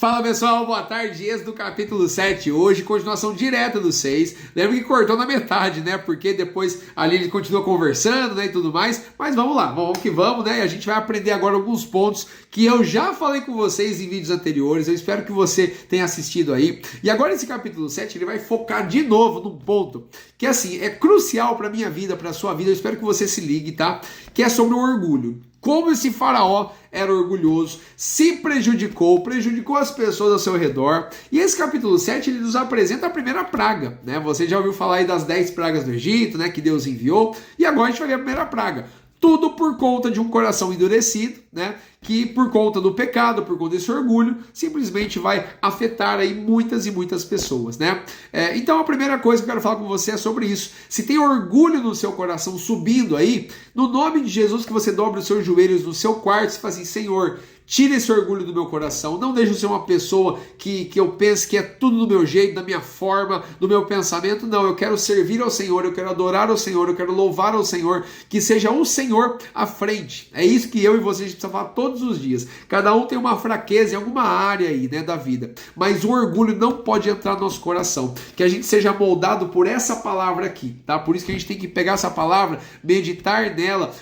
Fala pessoal, boa tarde, Êxodo capítulo 7, hoje continuação direta do 6, lembra que cortou na metade, né, porque depois ali ele continua conversando, né, e tudo mais, mas vamos lá, vamos que vamos, né, e a gente vai aprender agora alguns pontos que eu já falei com vocês em vídeos anteriores, eu espero que você tenha assistido aí, e agora esse capítulo 7 ele vai focar de novo num ponto que assim, é crucial para minha vida, para a sua vida, eu espero que você se ligue, tá, que é sobre o orgulho. Como esse faraó era orgulhoso, se prejudicou as pessoas ao seu redor. E esse capítulo 7 ele nos apresenta a primeira praga, né? Você já ouviu falar aí das 10 pragas do Egito, né? Que Deus enviou. E agora a gente vai ver a primeira praga. Tudo por conta de um coração endurecido, né? Que por conta do pecado, por conta desse orgulho, simplesmente vai afetar aí muitas e muitas pessoas, né? Então a primeira coisa que eu quero falar com você é sobre isso. Se tem orgulho no seu coração subindo aí, no nome de Jesus que você dobre os seus joelhos no seu quarto e fala assim, Senhor, tira esse orgulho do meu coração, não deixe eu ser uma pessoa que eu pense que é tudo do meu jeito, da minha forma, do meu pensamento, não, eu quero servir ao Senhor, eu quero adorar ao Senhor, eu quero louvar ao Senhor, que seja o Senhor à frente. É isso que eu e você a gente precisa falar todos os dias. Cada um tem uma fraqueza em alguma área aí, né, da vida, mas o orgulho não pode entrar no nosso coração, que a gente seja moldado por essa palavra aqui, tá? Por isso que a gente tem que pegar essa palavra, meditar nela,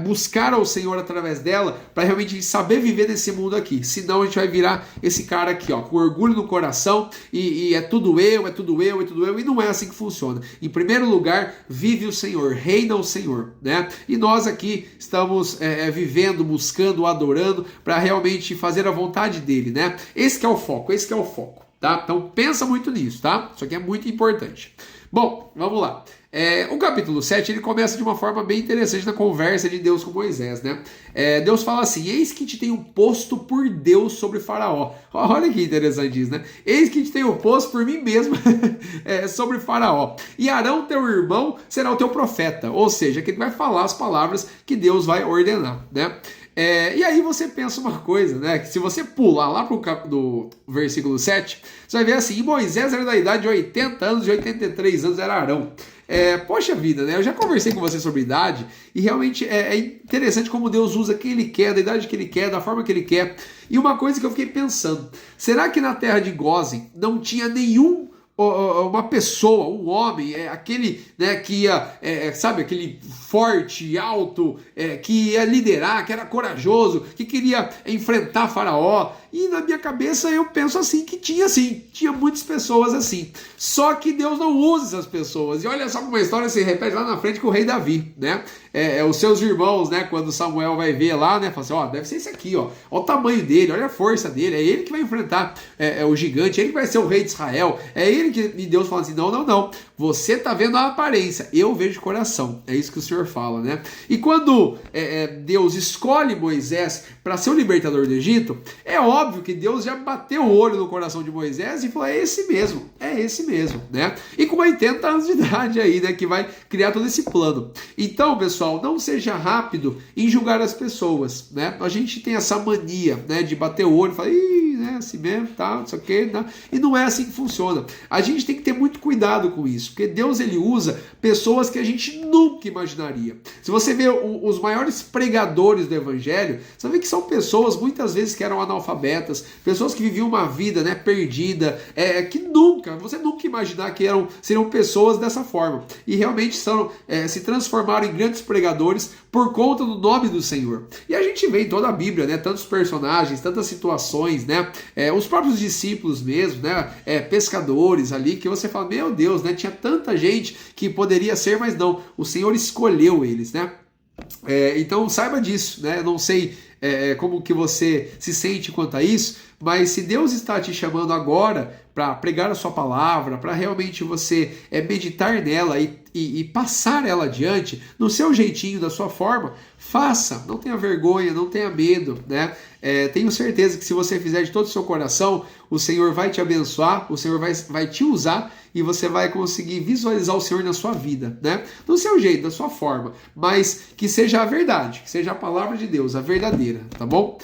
buscar ao Senhor através dela, para realmente saber viver nesse mundo aqui, senão a gente vai virar esse cara aqui, ó, com orgulho no coração e é tudo eu, e não é assim que funciona. Em primeiro lugar, vive o Senhor, reina o Senhor, né? E nós aqui estamos vivendo, buscando, adorando, para realmente fazer a vontade dele, né? Esse que é o foco, tá? Então pensa muito nisso, tá? Isso aqui é muito importante. Bom, vamos lá. O capítulo 7 ele começa de uma forma bem interessante na conversa de Deus com Moisés, né? Deus fala assim, eis que te tenho posto por Deus sobre Faraó. Olha que interessante isso, né? Eis que te tenho posto por mim mesmo sobre Faraó. E Arão, teu irmão, será o teu profeta. Ou seja, que ele vai falar as palavras que Deus vai ordenar, né? E aí você pensa uma coisa, né? Que se você pular lá do versículo 7, você vai ver assim, e Moisés era da idade de 80 anos, de 83 anos era Arão. Poxa vida, né? Eu já conversei com você sobre idade e realmente é interessante como Deus usa quem Ele quer, da idade que Ele quer, da forma que Ele quer. E uma coisa que eu fiquei pensando, será que na terra de Gósen não tinha uma pessoa, um homem, aquele, né, que ia, sabe, aquele forte, alto, que ia liderar, que era corajoso, que queria enfrentar Faraó? E na minha cabeça eu penso assim, que tinha muitas pessoas assim. Só que Deus não usa essas pessoas. E olha só como a história se repete lá na frente com o rei Davi, né? Os seus irmãos, né, quando Samuel vai ver lá, né, fala assim, deve ser esse aqui, olha o tamanho dele, olha a força dele, é ele que vai enfrentar o gigante, ele que vai ser o rei de Israel, é ele que... E Deus fala assim, não, você tá vendo a aparência, eu vejo o coração, é isso que o Senhor fala, né? E quando Deus escolhe Moisés para ser o libertador do Egito, é óbvio que Deus já bateu o olho no coração de Moisés e falou, é esse mesmo, né? E com 80 anos de idade aí, né, que vai criar todo esse plano. Então, pessoal, não seja rápido em julgar as pessoas, né? A gente tem essa mania, né, de bater o olho e falar, né, assim mesmo, tá, não sei o que, tá? E não é assim que funciona. A gente tem que ter muito cuidado com isso, porque Deus ele usa pessoas que a gente nunca imaginaria. Se você vê os maiores pregadores do evangelho, você vê que são pessoas muitas vezes que eram analfabetas, pessoas que viviam uma vida, né, perdida, que você nunca imaginar que seriam pessoas dessa forma. E realmente se transformaram em grandes pregadores por conta do nome do Senhor. E a gente vê em toda a Bíblia, né, tantos personagens, tantas situações, né, os próprios discípulos mesmo, né, pescadores ali, que você fala, meu Deus, né, tinha tanta gente que poderia ser, mas não, o Senhor escolheu eles, né. Então saiba disso, né, não sei como que você se sente quanto a isso, mas se Deus está te chamando agora para pregar a sua palavra, para realmente você meditar nela e passar ela adiante, no seu jeitinho, da sua forma, faça, não tenha vergonha, não tenha medo, né? Tenho certeza que se você fizer de todo o seu coração, o Senhor vai te abençoar, o Senhor vai te usar e você vai conseguir visualizar o Senhor na sua vida, né? Do seu jeito, da sua forma, mas que seja a verdade, que seja a palavra de Deus, a verdadeira, tá bom?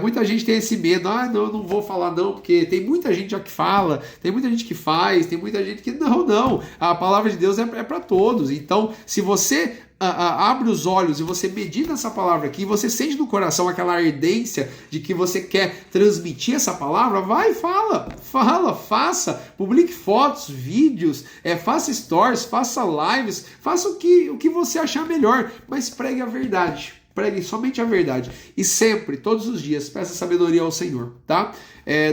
Muita gente tem esse medo, não não vou falar não, porque tem muita gente já que fala, tem muita gente que faz, tem muita gente que não. A palavra de Deus é para todos. Então, se você abre os olhos e você medita essa palavra aqui, você sente no coração aquela ardência de que você quer transmitir essa palavra, vai, fala, faça, publique fotos, vídeos, faça stories, faça lives, faça o que você achar melhor, mas pregue a verdade. Pregue somente a verdade. E sempre, todos os dias, peça sabedoria ao Senhor, tá?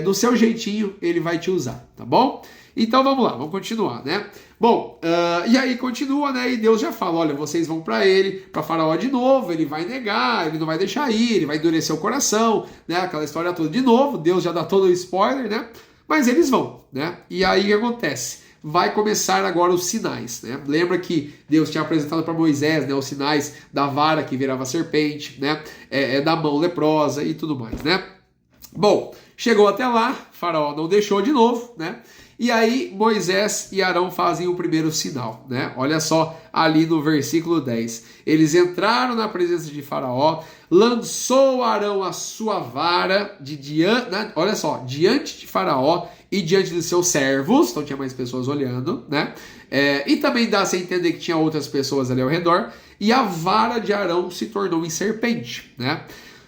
Do seu jeitinho, Ele vai te usar, tá bom? Então vamos lá, vamos continuar, né? Bom, e aí continua, né? E Deus já fala, olha, vocês vão para Faraó de novo, ele vai negar, ele não vai deixar ir, ele vai endurecer o coração, né? Aquela história toda de novo, Deus já dá todo o spoiler, né? Mas eles vão, né? E aí o que acontece? Vai começar agora os sinais, né? Lembra que Deus tinha apresentado para Moisés, né, os sinais da vara que virava serpente, né? Da mão leprosa e tudo mais, né? Bom, chegou até lá, Faraó não deixou de novo, né? E aí Moisés e Arão fazem o primeiro sinal, né? Olha só ali no versículo 10. Eles entraram na presença de Faraó, lançou Arão a sua vara olha só, diante de Faraó e diante dos seus servos, então tinha mais pessoas olhando, né? E também dá-se a entender que tinha outras pessoas ali ao redor, e a vara de Arão se tornou em serpente, né?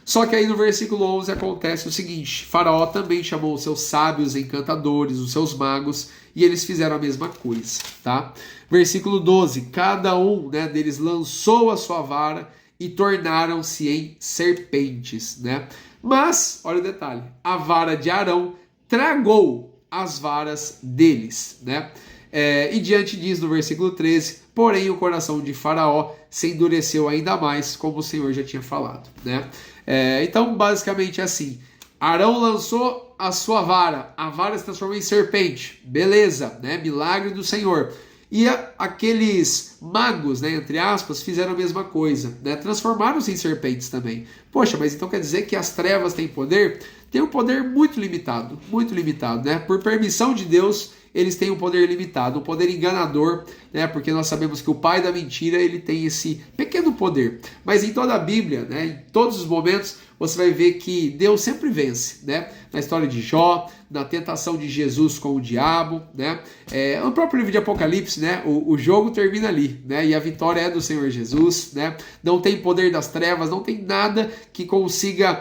Só que aí no versículo 11 acontece o seguinte, Faraó também chamou os seus sábios encantadores, os seus magos, e eles fizeram a mesma coisa, tá? Versículo 12, cada um, né, deles lançou a sua vara e tornaram-se em serpentes, né? Mas, olha o detalhe, a vara de Arão tragou as varas deles, né? E diante disso, no versículo 13, porém o coração de Faraó se endureceu ainda mais, como o Senhor já tinha falado, né? Então, basicamente é assim, Arão lançou a sua vara, a vara se transformou em serpente, beleza, né? Milagre do Senhor. E aqueles magos, né, entre aspas, fizeram a mesma coisa, né? Transformaram-se em serpentes também. Poxa, mas então quer dizer que as trevas têm poder? Tem um poder muito limitado, né? Por permissão de Deus, eles têm um poder limitado, um poder enganador, né? Porque nós sabemos que o pai da mentira, ele tem esse pequeno poder. Mas em toda a Bíblia, né, em todos os momentos, você vai ver que Deus sempre vence, né? Na história de Jó, na tentação de Jesus com o diabo, né? No próprio livro de Apocalipse, né? O jogo termina ali, né? E a vitória é do Senhor Jesus, né? Não tem poder das trevas, não tem nada que consiga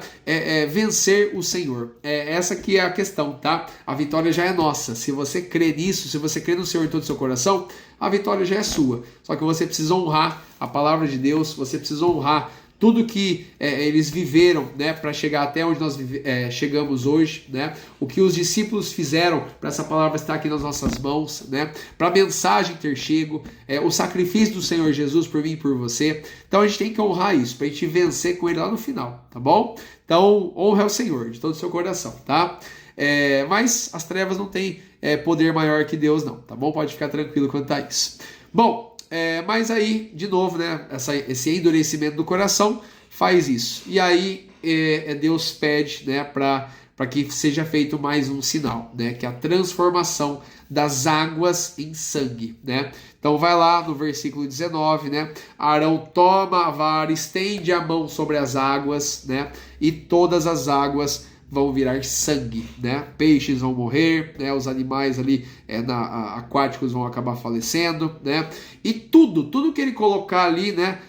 vencer o Senhor. Essa que é a questão, tá? A vitória já é nossa. Se você crê nisso, se você crê no Senhor em todo o seu coração, a vitória já é sua. Só que você precisa honrar a palavra de Deus, você precisa honrar tudo que eles viveram, né, para chegar até onde nós chegamos hoje, né, o que os discípulos fizeram para essa palavra estar aqui nas nossas mãos, né, para a mensagem ter chego, o sacrifício do Senhor Jesus por mim e por você. Então a gente tem que honrar isso, para a gente vencer com ele lá no final, tá bom? Então honra ao Senhor de todo o seu coração, tá? Mas as trevas não têm poder maior que Deus não, tá bom? Pode ficar tranquilo quanto a isso. Bom, mas aí, de novo, né, esse endurecimento do coração faz isso. E aí Deus pede, né, para que seja feito mais um sinal, né, que é a transformação das águas em sangue, né? Então vai lá no versículo 19, né? Arão toma a vara, estende a mão sobre as águas, né? E todas as águas vão virar sangue, né? Peixes vão morrer, né? Os animais ali aquáticos vão acabar falecendo, né? E tudo que ele colocar ali, né?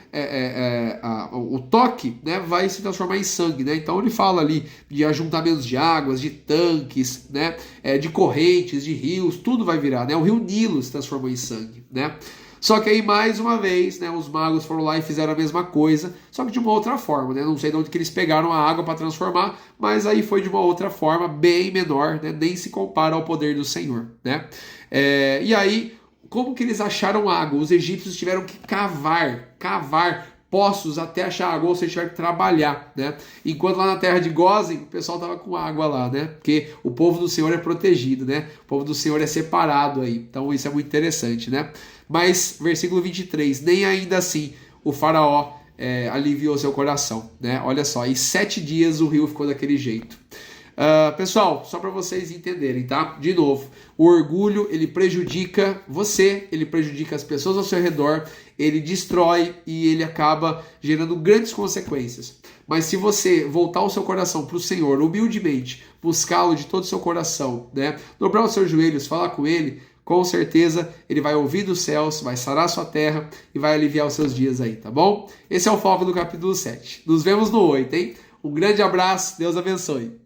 O toque, né? Vai se transformar em sangue, né? Então ele fala ali de ajuntamentos de águas, de tanques, né? De correntes, de rios, tudo vai virar, né? O rio Nilo se transformou em sangue, né? Só que aí, mais uma vez, né, os magos foram lá e fizeram a mesma coisa, só que de uma outra forma, né? Não sei de onde que eles pegaram a água para transformar, mas aí foi de uma outra forma, bem menor, né? Nem se compara ao poder do Senhor, né? E aí, como que eles acharam água? Os egípcios tiveram que cavar poços até achar água, ou seja, tiveram que trabalhar, né? Enquanto lá na terra de Gósen, o pessoal estava com água lá, né? Porque o povo do Senhor é protegido, né? O povo do Senhor é separado aí. Então isso é muito interessante, né? Mas, versículo 23, nem ainda assim o faraó aliviou seu coração, né? Olha só, em 7 dias o rio ficou daquele jeito. Pessoal, só para vocês entenderem, tá? De novo, o orgulho, ele prejudica você, ele prejudica as pessoas ao seu redor, ele destrói e ele acaba gerando grandes consequências. Mas se você voltar o seu coração para o Senhor, humildemente, buscá-lo de todo o seu coração, né? Dobrar os seus joelhos, falar com Ele, com certeza Ele vai ouvir dos céus, vai sarar a sua terra e vai aliviar os seus dias aí, tá bom? Esse é o foco do capítulo 7. Nos vemos no 8, hein? Um grande abraço, Deus abençoe.